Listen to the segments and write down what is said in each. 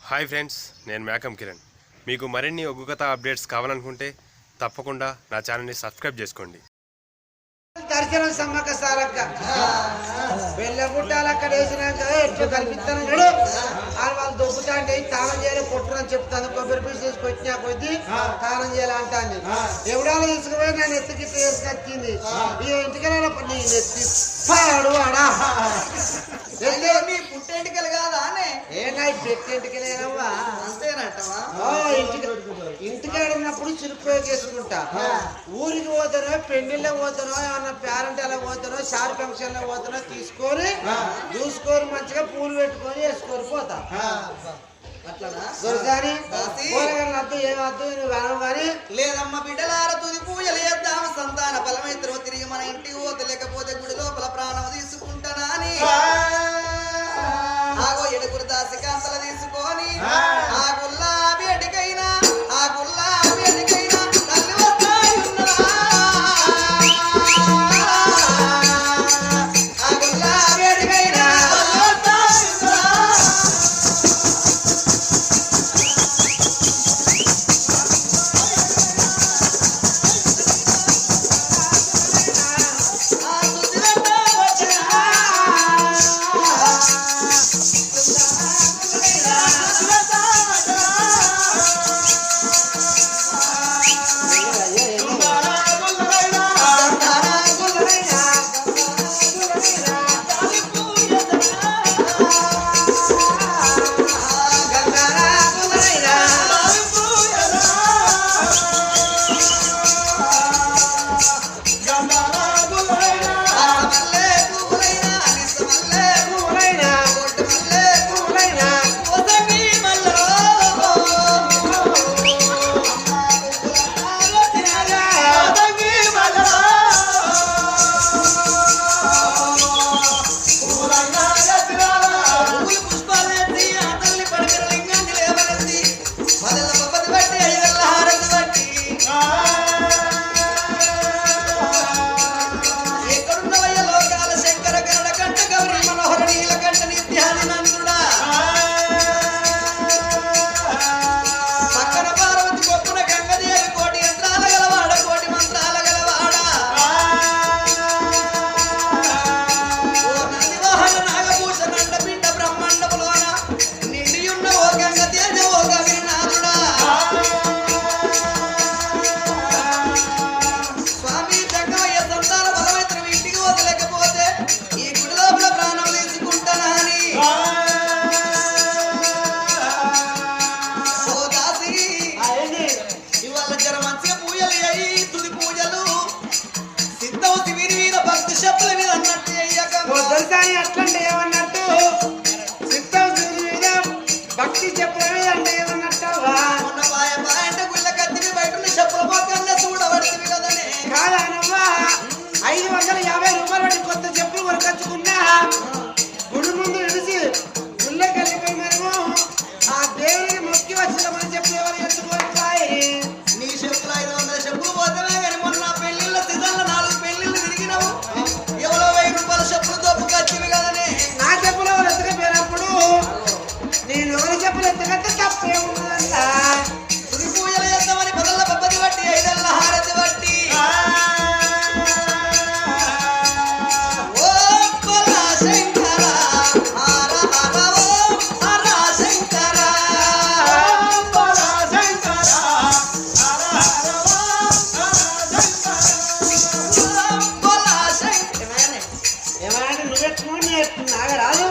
Hi friends, నేను మేకం కిరణ్. మీకు మరిన్ని ఒగ్గు కథ అప్డేట్స్ కావాలనుకుంటే తప్పకుండా నా ఛానల్ని సబ్స్క్రైబ్ చేసుకోండి. దర్శనం సమ్మక్క సారక్క బెల్లగుట్టాలు అక్కడ వేసినాక ఎట్లు కనిపిస్తాను చూడు. వాళ్ళు దొబ్బుతా అంటే తానం చేయాలి కొట్టురని చెప్తాను. కొబ్బరి పీసు తీసుకొచ్చినా కొద్ది తానం చేయాలి అంటాను. ఎవడాలో తీసుకుపోయి నన్ను ఎత్తుకి వేసుకొచ్చింది. ఈ ఇంటికి నీ ఎత్తి పాడు అడా నీ పుట్టెంటికలు కాదా ఏనా పెట్టింటికెళ్ళేనవ్వా అంతేనట్టవా? ఇంటికాడ ఉన్నప్పుడు చిరుకు చేసుకుంటా. ఊరికి పోతానో పెళ్లిళ్ళ పోతానో ఏమన్నా పేరెంట్ ఎలా పోతానో షార్ ఫంక్షన్ లో పోతానో తీసుకొని చూసుకొని మంచిగా పూలు పెట్టుకొని వేసుకొని పోతా. అద్దు ఏమద్దు నువ్వు అనవు కానీ లేదమ్మ బిడ్డలార తుది పూజలు చేద్దాం సంతాన ఫలమైతే తిరిగి మన ఇంటికి పోతే లేకపోతే గుడి లోపల ప్రాణం తీసుకుంటానా అని ఆగో ఎడుగురు దాసి కాంతలు తీసుకొని ఆ గుల్లాబి ఎడికైనా ఆ గుల్లాబి ఎడికైనా తల్లి వస్తాయి ఉన్నదా ఆ గుల్లాబి ఎడికైనా అట్లంటే ఏమన్నట్టు సిద్ధం మీద భక్తి చెప్పడమే అంటే ఏమన్నట్టవా గుళ్ళ కత్తిని బయట చెప్పుల పోకన్నా చూడబడుతుంది కదనే కాదనవ్వా 550 రూపాయలు పడి కొత్త చెప్పులు కొనుకొచ్చుకున్నా గుడి ముందు నిలిచి గుళ్ళకి వెళ్ళిపోయి మనము ఆ దేవుడిని మొక్కి వచ్చినామని చెప్పి ఎవరు ఎత్తుకోవాలి. నీ చెప్పులు 500 చెప్పులు పోతామే కానీ మొన్న పెళ్లిళ్ళ సీజన్లో 4 పెళ్లిళ్ళు తిరిగినావు. ఎవరో 1000 రూపాయల చెప్పులు దొప్పుకొచ్చివి కదనే. నా చెప్పులు ఎవరు ఎత్తుకపోయినప్పుడు నేను ఎవరి చెప్పులు ఎత్తుకంటే తప్పే ఉన్నదంట. తుది పూజలు చేద్దామని బదల్ల పబ్బది బట్టి 5 హారతి బట్టి నాగరాజు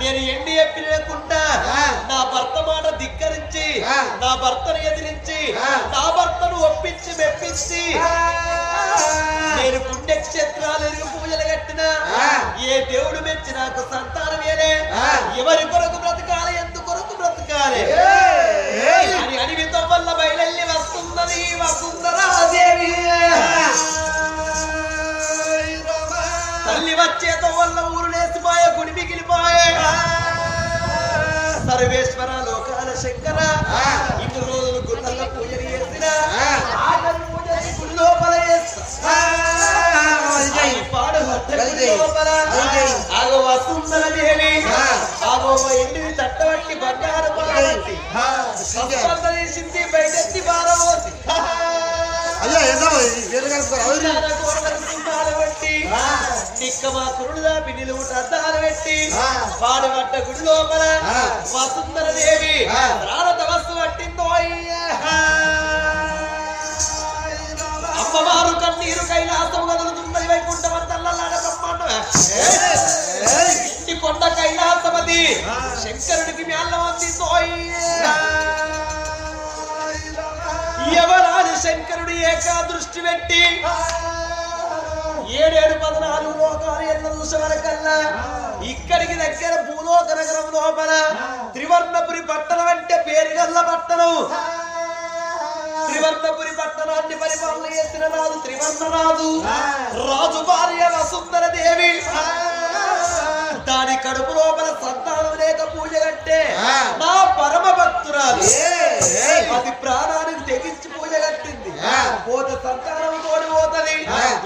నేను ఎండి ఎప్పినకుండా నా భర్త మాట ధిక్కరించి నా భర్తను ఎదిరించి నా భర్తను ఒప్పించి మెప్పించి నేను పుణ్యక్షేత్రాలు ఎరుగు పూజలు కట్టిన ఏ దేవుడు మెచ్చి నాకు సంతానం ఏలే ఎవరి కొరకు బ్రతకాలి ఎందు కొరకు బ్రతకాలి అని అడవితో వల్ల బయలెల్లి వస్తున్నది వసుంధరాదేవి తల్లి వచ్చేతో వల్ల ఊరు లేసిపోయే గుడి మిగిలిపోయే సర్వేశ్వర లోకాల శంకర ఇన్ని రోజులు గుళ్ళల్లో పూజలు చేసిన ఆఖరి పూజని గుడి లోపల చేస్తా పాడు లోపల ఆగో వసుంధరదేవి ఆగో ఇంటిని తట్టబట్టి బంగారు పాలెత్తి తీసింది బయటెత్తి పారబోసి నిక్కమా కురుడుదా పిన్నిలు అద్దాలు పెట్టి పాడు పట్ట గుడి లోపల వసుంధరదేవి ప్రాణ తమస్సు పట్టిందో అమ్మవారు కన్నీరు కైలాసం కదులుతున్నది వైకుంఠమంతల్లాడ బ్రహ్మాండం ఇంటి కొండ కైలాసమది శంకరుడికి మ్యాళ్ళం అందిందో ఎవరాని శంకరుడు ఏకా దృష్టి పెట్టి 714 లోకాలు ఎన్న చూసే వరకల్లా ఇక్కడికి దగ్గర భూలోక నగరం లోపల త్రివర్ణపురి పట్టణం అంటే పేరుగల్ల పట్టణం త్రివర్ణపురి పట్టణాన్ని పరిపాలన చేసిన రాజు త్రివర్ణరాజు రాజు భార్య వసుంధరదేవి దాని కడుపు లోపల సంతానం లేక పూజ కట్టే నా పరమ భక్తురాలు అది ప్రాణానికి తెగించి పూజ కట్టింది పోతే సంతానం తోడి పోతుంది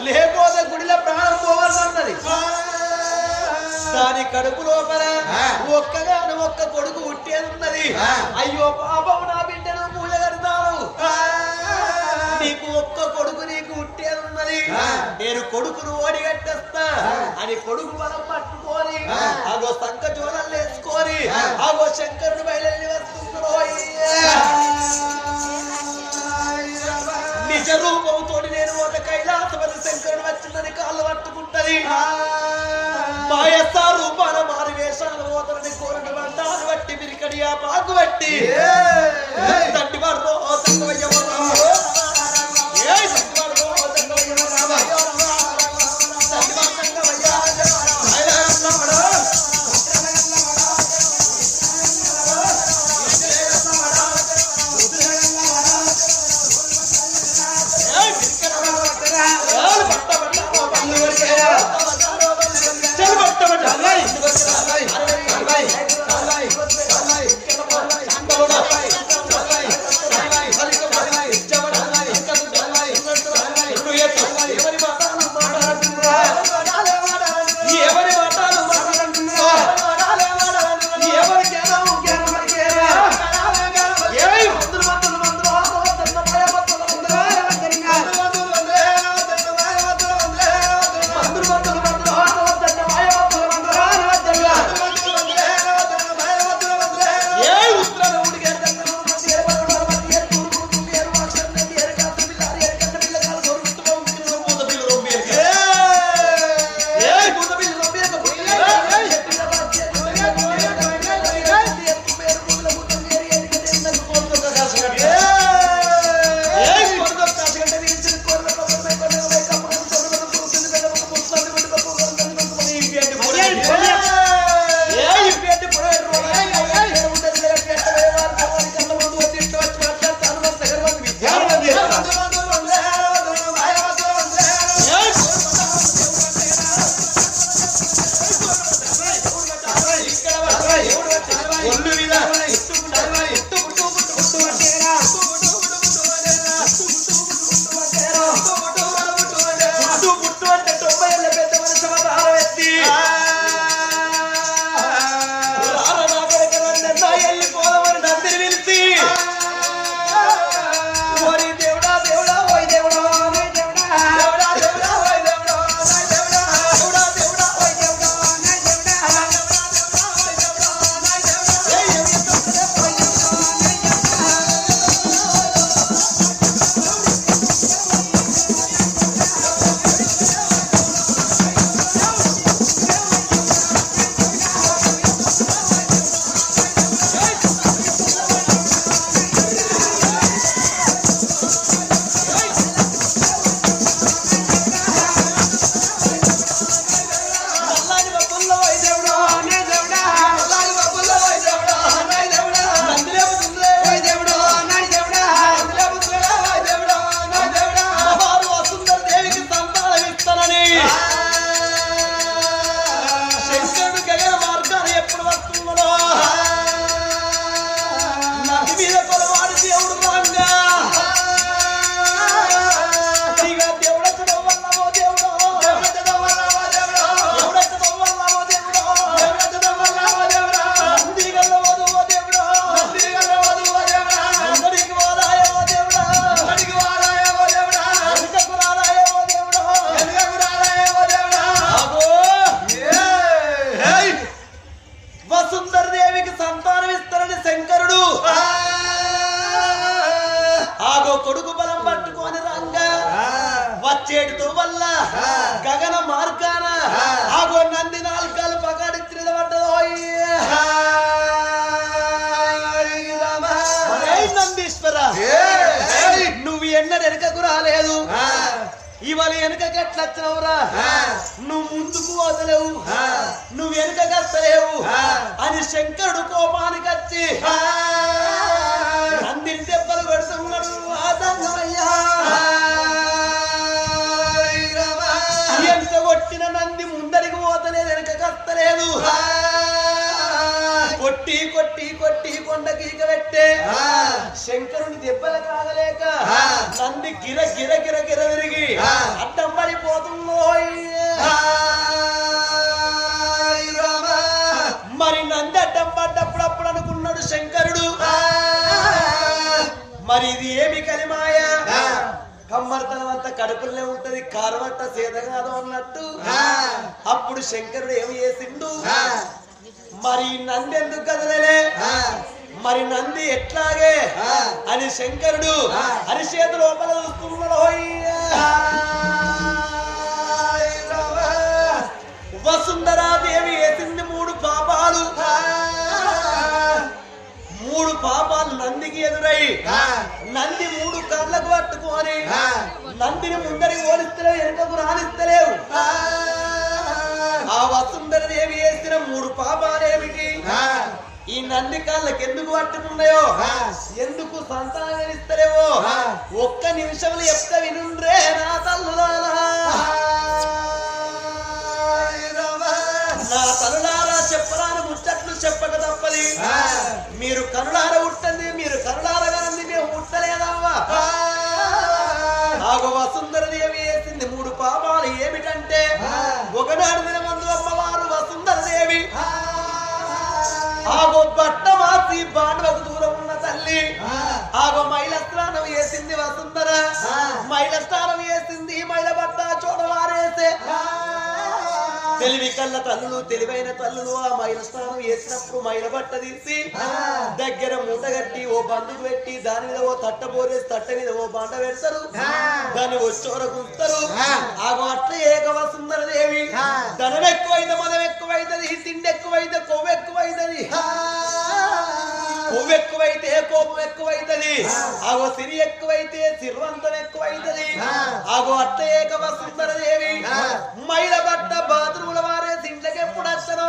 లేకపోతే గుడిలో ప్రాణం పోవాలన్నది దాని కడుపు లోపల ఒక్కగాను ఒక్క కొడుకు పుట్టేది అయ్యో పాపం నా బిడ్డను పూజ కడతాను నీకు ఒక్క కొడుకు నీకు పుట్టేది నేను కొడుకును ఓడిగట్టేస్తా అని కొడుకు బలం పట్టుకొని ఆగో సంక జోలలు వేసుకొని ఆగో శంకరుడు బయలుదేరి వస్తున్నాడు నిజ రూపంతో నేను ఒక కైలాసపతి శంకరుడు వచ్చిందని కాళ్ళు పట్టుకుంటది మాయస్త రూపాల మారి వేషాలు ఓతలని కోరని బండాలు బట్టి మిరికడి ఆ పాకు బట్టి తండ్రి వాడు వసుంధర దేవికి సంతానం ఇస్తారని శంకరుడు ఆగో కొడుకు బలం పట్టుకొని రంగా వచ్చేటితో వల్ల గగన మార్గాన ఆగో నంది నాలుకాలు పగాడి నందీశ్వర నువ్వు ఎన్నడు వెనకకు రాలేదు ఇవాళ వెనకకి ఎట్లా వచ్చినవురా నువ్వు ముందుకు వదలేవు నువ్వు వెనకకి వస్తలేవు అని శంకరుడు కోపానికి వచ్చి నందిని దెబ్బలు పెడుతున్నాడు ఆదంగమయ్యా ఎంత కొట్టిన నంది ముందరికి పోతలేదు వెనకకి వస్తలేదు కొట్టి కొట్టి కొట్టి కొండకీక పెట్టే శంకరుని దెబ్బలు కాగలేక నంది గిర గిర గిర గిర విరిగి అడ్డం పడిపోతుందో మరి నంది అడ్డం పడ్డప్పుడు అప్పుడు అనుకున్నాడు శంకరుడు మరి ఇది ఏమి కలిమాయ కమ్మర్తనం అంతా కడుపులనే ఉంటది కారవట్ట సేద కాదు అన్నట్టు అప్పుడు శంకరుడు ఏమి చేసిండు మరి నంది ఎందుకు కదలలే మరి నంది ఎట్లాగే అని శంకరుడు అరిచేతు లోపల చూస్తున్నాడు వసుంధరాదేవి వేసింది 3 పాపాలు 3 పాపాలు నందికి ఎదురై నంది 3 కళ్ళకు పట్టుకొని నందిని ముందరికి ఓడిస్తలేవు వెనుకకు రానిస్తలేవు ఆ వసుంధర దేవి వేసిన 3 పాపాలేమిటి ఈ నంది కాళ్ళకి ఎందుకు పట్టుకున్నాయో ఎందుకు సంతానం ఇస్తలేవో ఒక్క నిమిషంలో చెప్తే వినుండ్రే నా తల్లులారా నా తల్లులారా చెప్పరాని ముచ్చట్లు చెప్పక తప్పది మీరు కనులార ఉట్టండి మీరు కనులారగానంది మేము ఉట్టలేదవ్వా ఆగో వసుంధర దేవి వేసింది 3 పాపాలు ఏమిటంటే ఒకనాడు దినమందు అమ్మవారు వసుంధర దేవి ఆగో బట్ట మాసి బాండవకు దూరం ఉన్న తల్లి ఆగో మైల స్నానం వేసింది వసుంధర మైల స్నానం వేసింది మైల బట్ట చూడవారేసే తెలివి కళ్ళ తల్లులు తెలివైన తల్లులు ఆ మైల స్నానం వేసినప్పుడు మైల బట్ట తీసి దగ్గర మూట కట్టి ఓ బందుకు పెట్టి దాని మీద ఓ తట్ట పోరేసి తట్ట మీద ఓ బండ పెడతారు దాన్ని వచ్చోర గుంటారు ఆగో అట్లా ఏక వసుంధర దేవి ధనం ఎక్కువైతే మదం ఎక్కువైతుంది తిండి ఎక్కువైతే కొవ్వు ఎక్కువైతుంది కొవ్వు ఎక్కువైతే కోపం ఎక్కువైతుంది ఆగో సిరి ఎక్కువైతే సిరివంతం ఎక్కువైతుంది ఆగో అట్ట ఏక వసుంధర దేవి మైల బట్ట బాత్రూముల వారేసి ఇంట్లోకి ఎప్పుడు వచ్చను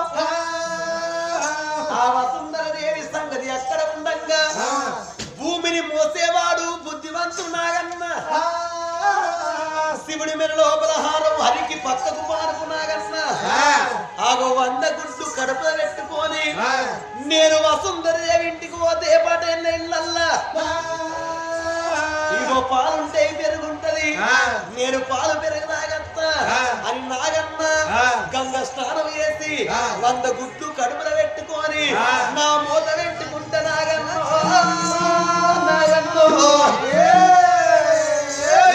ఆ వసుంధర దేవి సంగతి అక్కడ ఉండంగా భూమిని మోసేవాడు బుద్ధివంతుడు నాగన్న శివుడి మెడ లోపల హారం హరికి పక్కకు మారుకున్నాగన్న ఆగో 100 గుడ్లు కడుపులో పెట్టుకొని నేను వసుంధర దేవి ఇంటికి పోతే పాటైన ఇళ్ళల్లా ఇగో పాలుంటే పెరుగుంటది నేను పాలు పెరగనాగత్త అని నాగన్న గంగ స్నానం చేసి 100 గుడ్లు కడుపులో పెట్టుకొని నా మూత పెట్టుకుంటా నాగన్న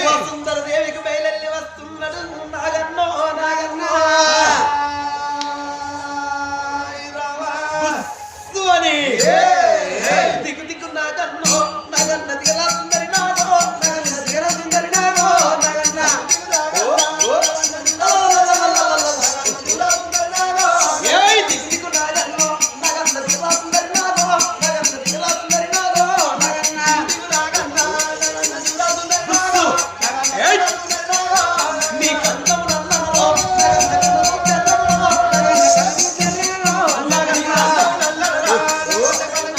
వసుంధర దేవికి బయలెల్లి వస్తున్నాడు నాగన్నో నాగన్నో అని దిగు దిగు నాగన్నో నాగన్న దిగలా సుందరి నాగో నాగన్న దిగలా సుందరి నాగో నాగన్న ఏయ్ దిగు దిగు నాగన్నో నాగన్న దిగలా సుందరి నాగో నాగన్న దిగలా సుందరి నాగో నాగన్న దిగు నాగన్న నాగన్న దిగలా సుందరి నాగో ఏయ్ నీ కందము నల్లనో నాగన్న కందము నల్లనో నాగన్న కందము నల్లనో నాగన్న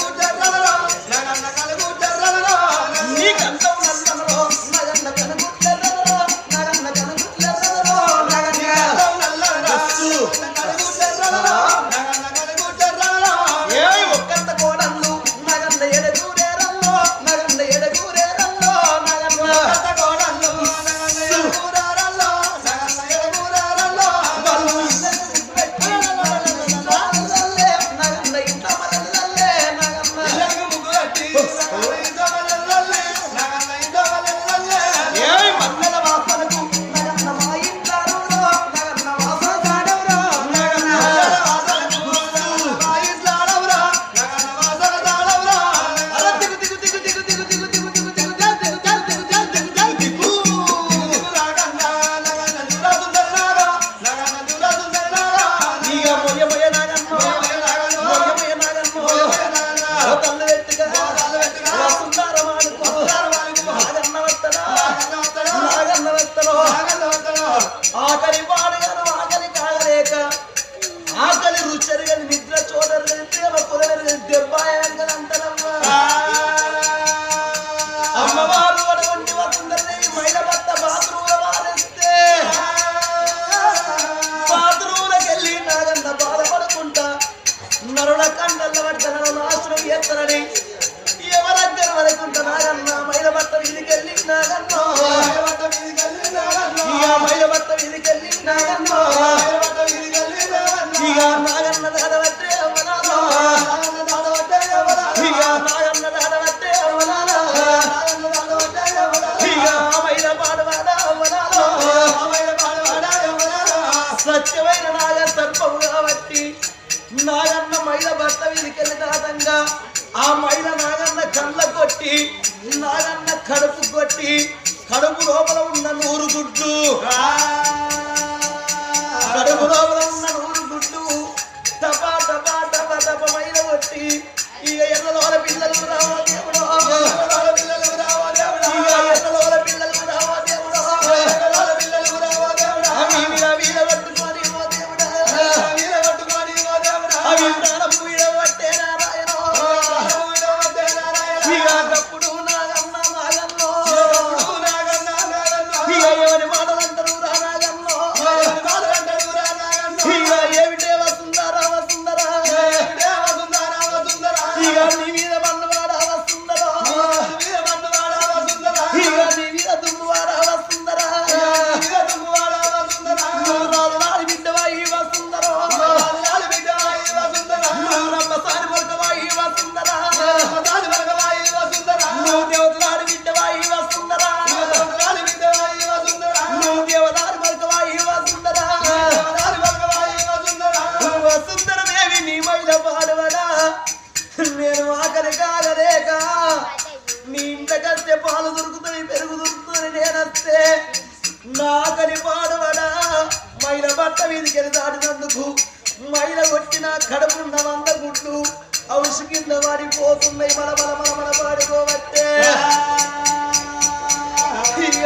నల్లబడతనను నాశనం చేస్తానని ఎవరగ్గర వరకుంట నాగన్న మైల బట్ట వీధికెళ్ళి నాగన్నో ఇక మైల బట్ట వీధికెళ్ళి నాగన్నో ఇక నాగన్న దాడబట్టే అవ్వనాలో ఇక నాగన్న దాడబట్టే అవ్వనాలో ఇక మైల పాడవాడ అవ్వనాలో సత్యమైన నాగ సర్పము కాబట్టి నాగన్న మైల భర్త వీధికెళ్ళి దాటంగా ఆ మైల నాగన్న కళ్ళ కొట్టి నాగన్న కడుపు కొట్టి కడుపు లోపల ఉన్న 100 గుడ్లు కడుపు లోపల ఉన్న 100 గుడ్లు టపా టపా టపా టప మైల కొట్టి ఇక ఎన్నలోల పిల్లలు రావా దేవుడో ఇక ఎన్నలోల పిల్లలు రావా దేవుడో వీర పట్టుకొని ఓ దేవుడా అవి ప్రాణం వీడబట్టే నారాయణ ఇక అప్పుడు నాగన్న నాగన్నో ఇక ఎవరి మాటలంటారు రా నాగన్నో ఇక ఏమిటే వస్తుందరా వస్తుందరా ఇక నీ మీద మన్నువాడా వస్తుందరా ఇక నీ మీద దుమ్మువాడా వస్తుందరా నువ్వు రాజులాడి బిడ్డవాయి వస్తుందరా నువ్వు రమ్మసాని వర్గవాయి వస్తుందరా నువ్వు దేవతలాడి బిడ్డవాయి వస్తుందరా నువ్వు దేవదారి వర్గవాయి వస్తుందరా వసుందర దేవి నీ మైల పాడవడా నేను ఆకలి కాగలేక నీ ఇంటకొస్తే పాలు దొరుకుతుంది పెరుగు దొరుకుతుంది నేనొస్తే నా ఆకలి పాడవడా మైల బట్ట వీధికెళ్ళి దాటినందుకు మైల కొట్టిన కడుపున్న 100 గుడ్లు ఔషు కింద వాడిపోతున్నాయి మన మన మన మన పాడుకోబట్టే ఇక